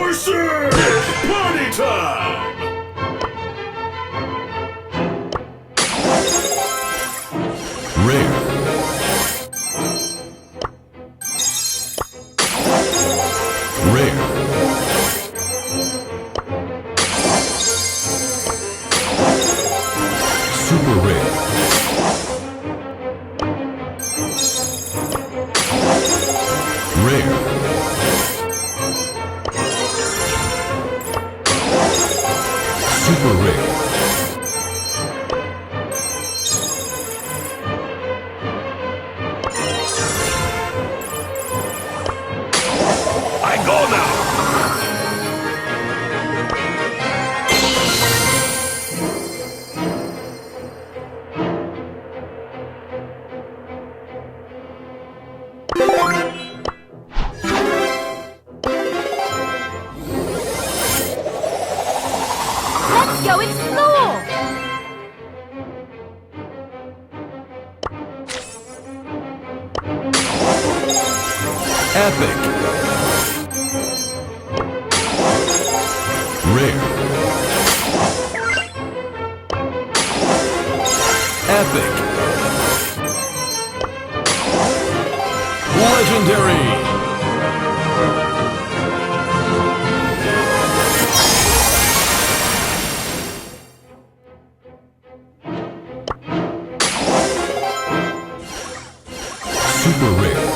Mercy! Party time! Rare. Rare. Super rare. Rare. Super rare. I go now! Let's go explore! Epic. Rare. Epic. Legendary. Super rare.